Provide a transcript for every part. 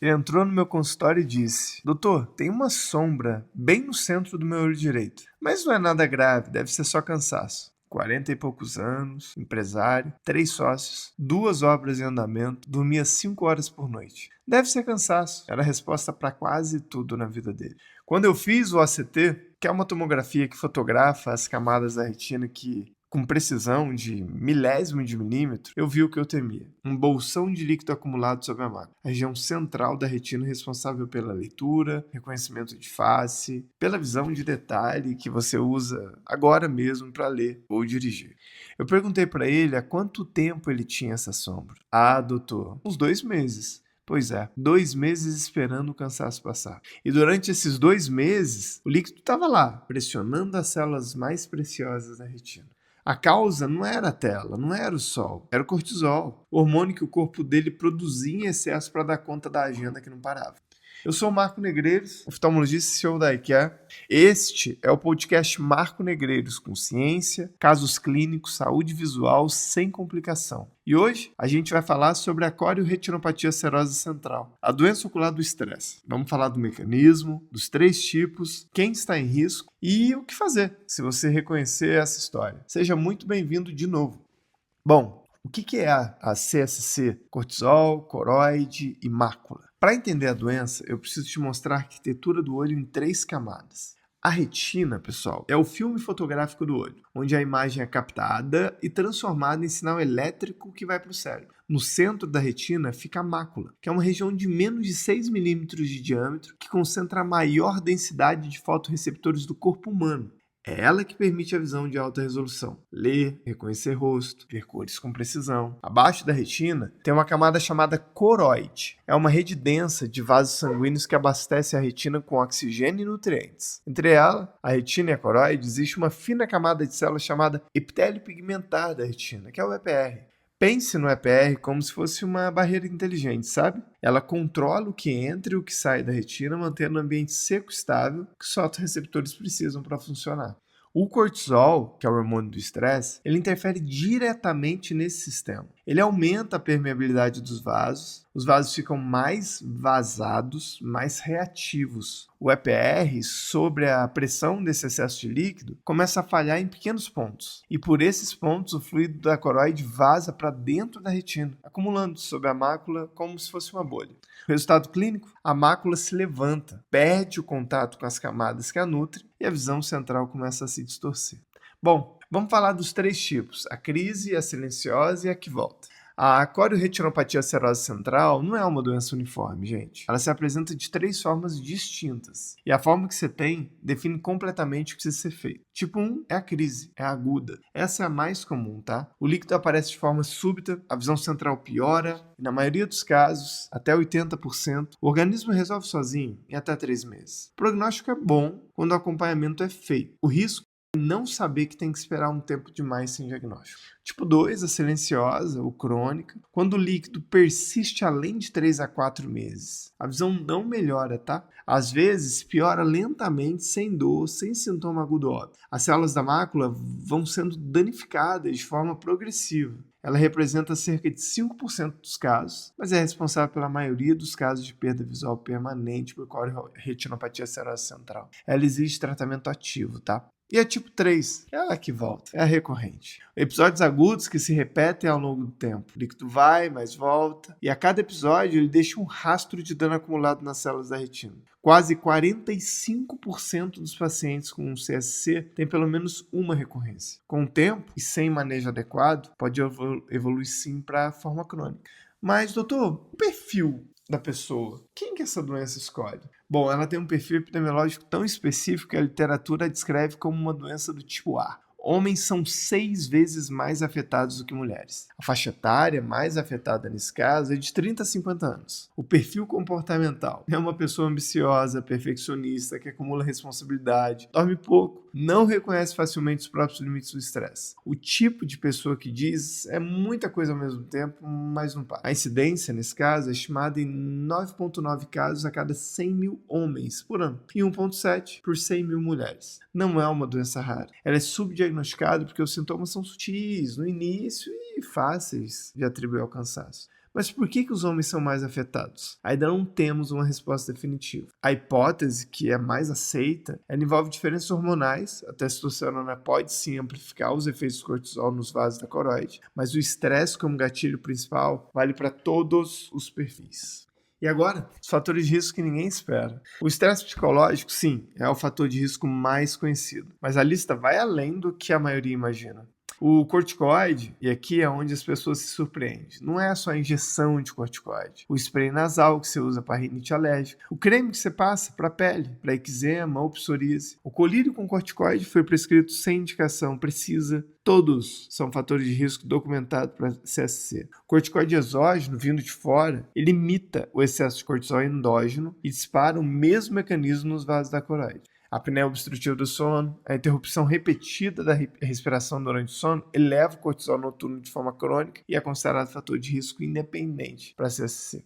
Ele entrou no meu consultório e disse: Doutor, tem uma sombra bem no centro do meu olho direito. Mas não é nada grave, deve ser só cansaço. 40 e poucos anos, empresário, 3 sócios, 2 obras em andamento, dormia 5 horas por noite. Deve ser cansaço, era a resposta para quase tudo na vida dele. Quando eu fiz o OCT, que é uma tomografia que fotografa as camadas da retina com precisão de milésimo de milímetro, eu vi o que eu temia. Um bolsão de líquido acumulado sobre a mácula. A região central da retina responsável pela leitura, reconhecimento de face, pela visão de detalhe que você usa agora mesmo para ler ou dirigir. Eu perguntei para ele há quanto tempo ele tinha essa sombra. Ah, doutor, uns 2 meses. Pois é, 2 meses esperando o cansaço passar. E durante esses 2 meses, o líquido estava lá, pressionando as células mais preciosas da retina. A causa não era a tela, não era o sol, era o cortisol, o hormônio que o corpo dele produzia em excesso para dar conta da agenda que não parava. Eu sou o Marco Negreiros, oftalmologista e CEO da iCare. Este é o podcast Marco Negreiros, com ciência, casos clínicos, saúde visual sem complicação. E hoje a gente vai falar sobre a coriorretinopatia serosa central, a doença ocular do estresse. Vamos falar do mecanismo, dos 3 tipos, quem está em risco e o que fazer se você reconhecer essa história. Seja muito bem-vindo de novo. Bom, o que é a CSC? Cortisol, coroide e mácula. Para entender a doença, eu preciso te mostrar a arquitetura do olho em 3 camadas. A retina, pessoal, é o filme fotográfico do olho, onde a imagem é captada e transformada em sinal elétrico que vai para o cérebro. No centro da retina fica a mácula, que é uma região de menos de 6 milímetros de diâmetro que concentra a maior densidade de fotorreceptores do corpo humano. É ela que permite a visão de alta resolução, ler, reconhecer rosto, ver cores com precisão. Abaixo da retina tem uma camada chamada coroide. É uma rede densa de vasos sanguíneos que abastece a retina com oxigênio e nutrientes. Entre ela, a retina e a coroide, existe uma fina camada de células chamada epitélio pigmentar da retina, que é o EPR. Pense no EPR como se fosse uma barreira inteligente, sabe? Ela controla o que entra e o que sai da retina, mantendo um ambiente seco e estável que os fotorreceptores precisam para funcionar. O cortisol, que é o hormônio do estresse, ele interfere diretamente nesse sistema. Ele aumenta a permeabilidade dos vasos, os vasos ficam mais vazados, mais reativos. O EPR, sobre a pressão desse excesso de líquido, começa a falhar em pequenos pontos. E por esses pontos, o fluido da coroide vaza para dentro da retina, acumulando sobre a mácula como se fosse uma bolha. O resultado clínico? A mácula se levanta, perde o contato com as camadas que a nutrem e a visão central começa a se distorcer. Bom, vamos falar dos 3 tipos, a crise, a silenciosa e a que volta. A coriorretinopatia serosa central não é uma doença uniforme, gente. Ela se apresenta de 3 formas distintas. E a forma que você tem define completamente o que precisa ser feito. Tipo 1 é a crise, é aguda. Essa é a mais comum, tá? O líquido aparece de forma súbita, a visão central piora, e na maioria dos casos, até 80%, o organismo resolve sozinho em até 3 meses. O prognóstico é bom quando o acompanhamento é feito. O risco é não saber que tem que esperar um tempo demais sem diagnóstico. Tipo 2, a silenciosa ou crônica, quando o líquido persiste além de 3 a 4 meses. A visão não melhora, tá? Às vezes, piora lentamente, sem dor, sem sintoma agudo óbvio. As células da mácula vão sendo danificadas de forma progressiva. Ela representa cerca de 5% dos casos, mas é responsável pela maioria dos casos de perda visual permanente por coriorretinopatia serosa central. Ela exige tratamento ativo, tá? E a tipo 3, é a que volta, é a recorrente. Episódios agudos que se repetem ao longo do tempo. O líquido vai, mas volta. E a cada episódio ele deixa um rastro de dano acumulado nas células da retina. Quase 45% dos pacientes com CSC têm pelo menos uma recorrência. Com o tempo e sem manejo adequado, pode evoluir sim para a forma crônica. Mas, doutor, o perfil da pessoa, quem que essa doença escolhe? Bom, ela tem um perfil epidemiológico tão específico que a literatura a descreve como uma doença do tipo A. Homens são 6 vezes mais afetados do que mulheres. A faixa etária mais afetada nesse caso é de 30 a 50 anos. O perfil comportamental é uma pessoa ambiciosa, perfeccionista, que acumula responsabilidade, dorme pouco, não reconhece facilmente os próprios limites do estresse. O tipo de pessoa que diz é muita coisa ao mesmo tempo, mas não para. A incidência, nesse caso, é estimada em 9,9 casos a cada 100 mil homens por ano e 1,7 por 100 mil mulheres. Não é uma doença rara. Ela é subdiagnosticada porque os sintomas são sutis no início e fáceis de atribuir ao cansaço. Mas por que os homens são mais afetados? Ainda não temos uma resposta definitiva. A hipótese que é mais aceita, ela envolve diferenças hormonais. A testosterona pode sim amplificar os efeitos do cortisol nos vasos da coroide, mas o estresse como gatilho principal vale para todos os perfis. E agora, os fatores de risco que ninguém espera. O estresse psicológico, sim, é o fator de risco mais conhecido, mas a lista vai além do que a maioria imagina. O corticoide, e aqui é onde as pessoas se surpreendem, não é só a injeção de corticoide, o spray nasal que você usa para rinite alérgica, o creme que você passa para a pele, para eczema ou psoríase. O colírio com corticoide foi prescrito sem indicação precisa. Todos são fatores de risco documentados para CSC. O corticoide exógeno, vindo de fora, ele imita o excesso de cortisol endógeno e dispara o mesmo mecanismo nos vasos da coroide. A apneia obstrutiva do sono, a interrupção repetida da respiração durante o sono eleva o cortisol noturno de forma crônica e é considerado fator de risco independente para CSC.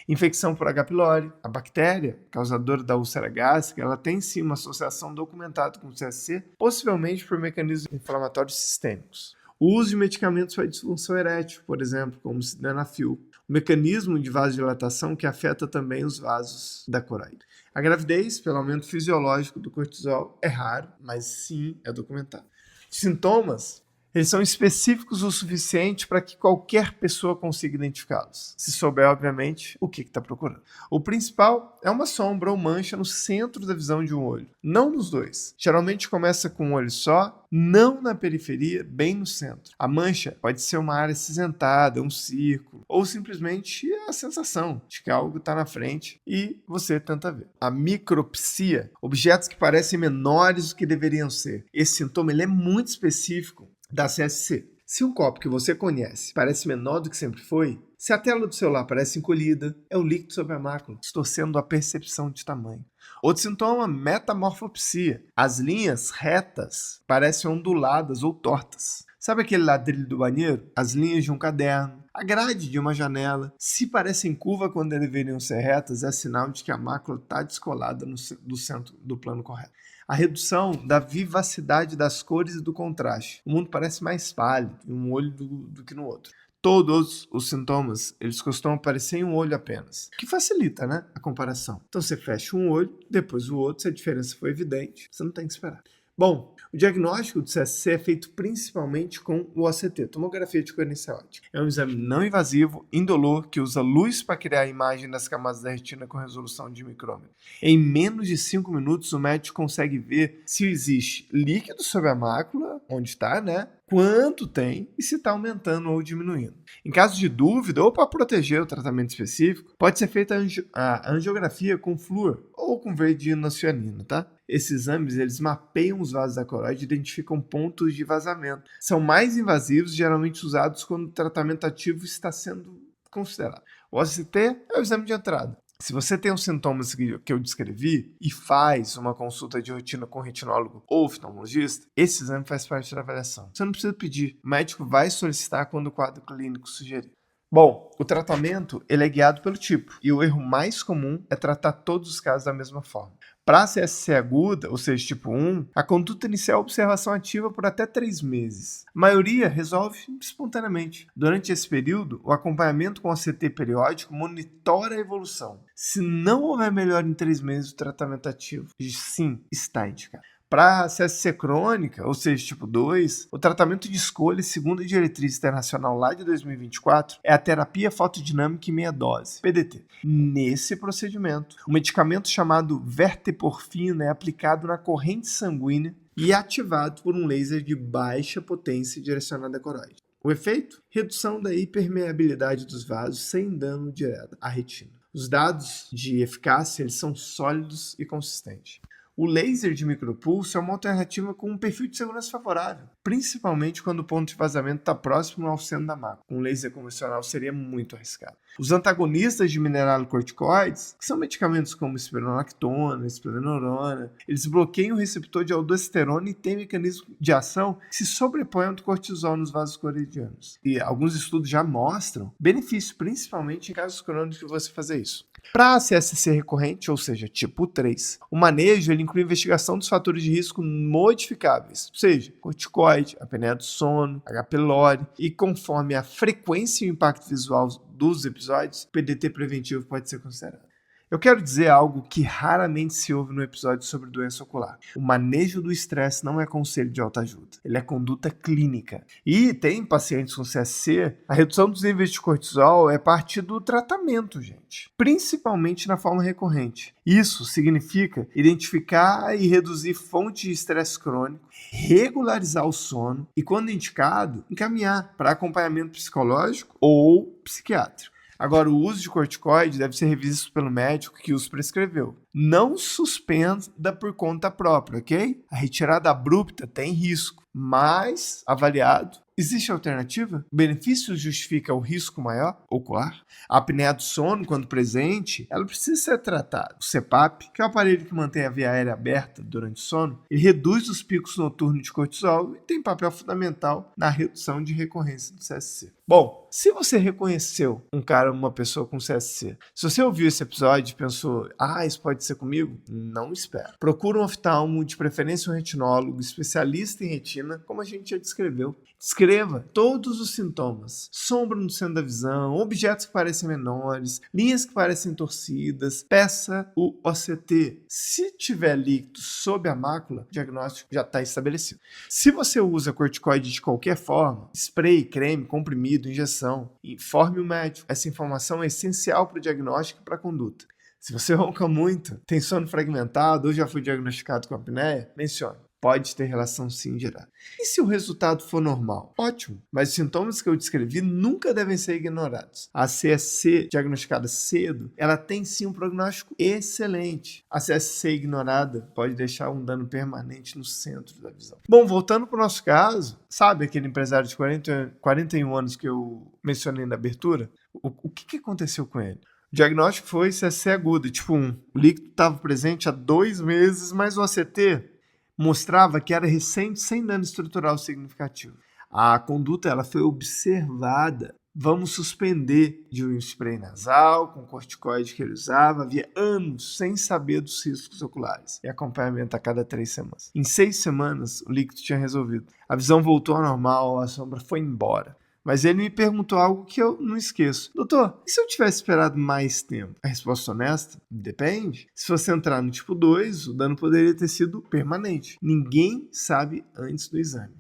Infecção por H. pylori, a bactéria causadora da úlcera gástrica, ela tem sim uma associação documentada com o CSC, possivelmente por mecanismos inflamatórios sistêmicos. O uso de medicamentos para disfunção erétil, por exemplo, como o sildenafil, o mecanismo de vasodilatação que afeta também os vasos da coroide. A gravidez, pelo aumento fisiológico do cortisol, é raro, mas sim é documentado. Os sintomas, eles são específicos o suficiente para que qualquer pessoa consiga identificá-los, se souber, obviamente, o que está procurando. O principal é uma sombra ou mancha no centro da visão de um olho, não nos dois. Geralmente começa com um olho só, não na periferia, bem no centro. A mancha pode ser uma área acinzentada, um círculo, ou simplesmente a sensação de que algo está na frente e você tenta ver. A micropsia, objetos que parecem menores do que deveriam ser. Esse sintoma ele é muito específico da CSC. Se um copo que você conhece parece menor do que sempre foi, se a tela do celular parece encolhida, é o líquido sobre a mácula, distorcendo a percepção de tamanho. Outro sintoma, metamorfopsia. As linhas retas parecem onduladas ou tortas. Sabe aquele ladrilho do banheiro? As linhas de um caderno, a grade de uma janela. Se parecem curva quando deveriam ser retas, é sinal de que a mácula está descolada do centro do plano correto. A redução da vivacidade das cores e do contraste. O mundo parece mais pálido em um olho do que no outro. Todos os sintomas, eles costumam aparecer em um olho apenas, o que facilita, né, a comparação. Então você fecha um olho, depois o outro, se a diferença for evidente, você não tem que esperar. Bom, o diagnóstico do CSC é feito principalmente com o OCT, tomografia de coerência óptica. É um exame não invasivo, indolor, que usa luz para criar a imagem das camadas da retina com resolução de micrômetro. Em menos de 5 minutos, o médico consegue ver se existe líquido sobre a mácula, onde está, né? Quanto tem e se está aumentando ou diminuindo. Em caso de dúvida ou para proteger o tratamento específico, pode ser feita a angiografia com flúor ou com verdinocianina, tá? Esses exames, eles mapeiam os vasos da coroide e identificam pontos de vazamento. São mais invasivos e geralmente usados quando o tratamento ativo está sendo considerado. O OCT é o exame de entrada. Se você tem os sintomas que eu descrevi e faz uma consulta de rotina com retinólogo ou oftalmologista, esse exame faz parte da avaliação. Você não precisa pedir, o médico vai solicitar quando o quadro clínico sugerir. Bom, o tratamento ele é guiado pelo tipo, e o erro mais comum é tratar todos os casos da mesma forma. Para a CSC aguda, ou seja, tipo 1, a conduta inicial é observação ativa por até 3 meses. A maioria resolve espontaneamente. Durante esse período, o acompanhamento com o CT periódico monitora a evolução. Se não houver melhora em 3 meses, o tratamento ativo, sim, está indicado. Para a CSC crônica, ou seja, tipo 2, o tratamento de escolha, segundo a diretriz internacional lá de 2024, é a terapia fotodinâmica em meia dose, PDT. Nesse procedimento, um medicamento chamado verteporfina é aplicado na corrente sanguínea e é ativado por um laser de baixa potência direcionado à coroide. O efeito? Redução da hipermeabilidade dos vasos sem dano direto à retina. Os dados de eficácia eles são sólidos e consistentes. O laser de micropulso é uma alternativa com um perfil de segurança favorável, principalmente quando o ponto de vazamento está próximo ao centro da mácula. Um laser convencional seria muito arriscado. Os antagonistas de mineralocorticoides, que são medicamentos como espironolactona, esplenorona, eles bloqueiam o receptor de aldosterona e têm mecanismo de ação que se sobrepõe ao do cortisol nos vasos coroidianos. E alguns estudos já mostram benefício, principalmente em casos crônicos de você fazer isso. Para a CSC recorrente, ou seja, tipo 3, o manejo ele inclui investigação dos fatores de risco modificáveis, ou seja, corticoide, apneia do sono, H. pylori, e conforme a frequência e o impacto visual dos episódios, o PDT preventivo pode ser considerado. Eu quero dizer algo que raramente se ouve no episódio sobre doença ocular. O manejo do estresse não é conselho de autoajuda, ele é conduta clínica. E tem pacientes com CSC, a redução dos níveis de cortisol é parte do tratamento, gente. Principalmente na forma recorrente. Isso significa identificar e reduzir fontes de estresse crônico, regularizar o sono e, quando indicado, encaminhar para acompanhamento psicológico ou psiquiátrico. Agora, o uso de corticoide deve ser revisto pelo médico que os prescreveu. Não suspenda por conta própria, ok? A retirada abrupta tem risco, mas avaliado. Existe alternativa? O benefício justifica o risco maior ocular? A apneia do sono, quando presente, ela precisa ser tratada. O CPAP, que é o aparelho que mantém a via aérea aberta durante o sono, ele reduz os picos noturnos de cortisol e tem papel fundamental na redução de recorrência do CSC. Bom, se você reconheceu uma pessoa com CSC, se você ouviu esse episódio e pensou, isso pode ser comigo, não espera. Procura um oftalmo, de preferência um retinólogo, especialista em retina, como a gente já descreveu. Descreva todos os sintomas. Sombra no centro da visão, objetos que parecem menores, linhas que parecem torcidas. Peça o OCT. Se tiver líquido sob a mácula, o diagnóstico já está estabelecido. Se você usa corticoide de qualquer forma, spray, creme, comprimido, injeção, informe o médico. Essa informação é essencial para o diagnóstico e para a conduta. Se você ronca muito, tem sono fragmentado ou já foi diagnosticado com apneia, mencione. Pode ter relação sim direta. E se o resultado for normal? Ótimo, mas os sintomas que eu descrevi nunca devem ser ignorados. A CSC diagnosticada cedo, ela tem sim um prognóstico excelente. A CSC ignorada pode deixar um dano permanente no centro da visão. Bom, voltando para o nosso caso, sabe aquele empresário de 41 anos que eu mencionei na abertura? O que aconteceu com ele? O diagnóstico foi CSC aguda, tipo 1. O líquido estava presente há 2 meses, mas o ACT mostrava que era recente sem dano estrutural significativo. A conduta ela foi observada. Vamos suspender de um spray nasal com corticoide que ele usava. Havia anos sem saber dos riscos oculares. E acompanhamento a cada 3 semanas. Em 6 semanas, o líquido tinha resolvido. A visão voltou ao normal, a sombra foi embora. Mas ele me perguntou algo que eu não esqueço. Doutor, e se eu tivesse esperado mais tempo? A resposta honesta? Depende. Se você entrar no tipo 2, o dano poderia ter sido permanente. Ninguém sabe antes do exame.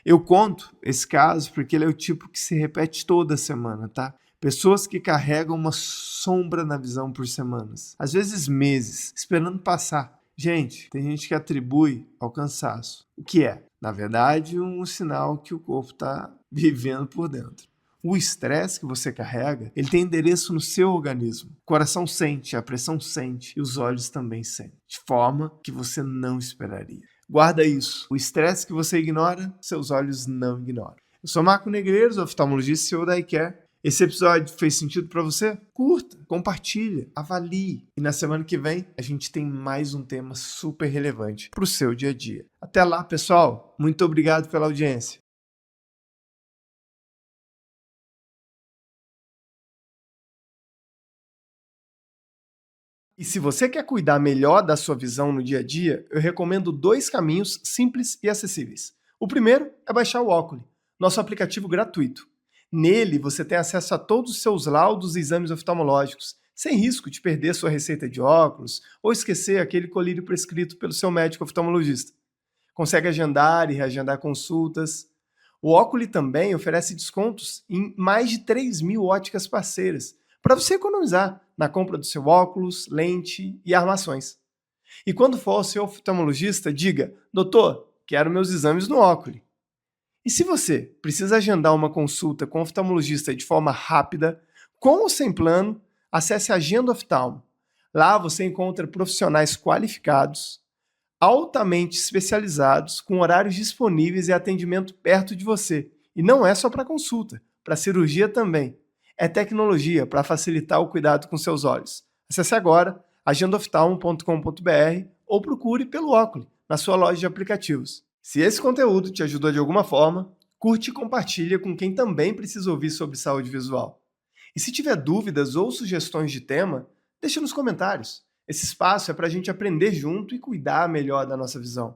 Eu conto esse caso porque ele é o tipo que se repete toda semana, tá? Pessoas que carregam uma sombra na visão por semanas, às vezes meses, esperando passar. Gente, tem gente que atribui ao cansaço. O que é? Na verdade, um sinal que o corpo está vivendo por dentro. O estresse que você carrega, ele tem endereço no seu organismo. O coração sente, a pressão sente e os olhos também sentem, de forma que você não esperaria. Guarda isso. O estresse que você ignora, seus olhos não ignoram. Eu sou Marco Negreiros, oftalmologista e CEO da iCare. Esse episódio fez sentido para você? Curta, compartilha, avalie. E na semana que vem a gente tem mais um tema super relevante para o seu dia a dia. Até lá, pessoal. Muito obrigado pela audiência. E se você quer cuidar melhor da sua visão no dia a dia, eu recomendo 2 caminhos simples e acessíveis. O primeiro é baixar o Oculy, nosso aplicativo gratuito. Nele, você tem acesso a todos os seus laudos e exames oftalmológicos, sem risco de perder sua receita de óculos ou esquecer aquele colírio prescrito pelo seu médico oftalmologista. Consegue agendar e reagendar consultas. O Oculy também oferece descontos em mais de 3.000 óticas parceiras, para você economizar na compra do seu óculos, lente e armações. E quando for ao seu oftalmologista, diga: doutor, quero meus exames no Oculy. E se você precisa agendar uma consulta com o oftalmologista de forma rápida, com ou sem plano, acesse a Agenda Oftalmo. Lá você encontra profissionais qualificados, altamente especializados, com horários disponíveis e atendimento perto de você. E não é só para consulta, para cirurgia também. É tecnologia para facilitar o cuidado com seus olhos. Acesse agora agendaoftalmo.com.br ou procure pelo Oculy na sua loja de aplicativos. Se esse conteúdo te ajudou de alguma forma, curte e compartilha com quem também precisa ouvir sobre saúde visual. E se tiver dúvidas ou sugestões de tema, deixa nos comentários. Esse espaço é para a gente aprender junto e cuidar melhor da nossa visão.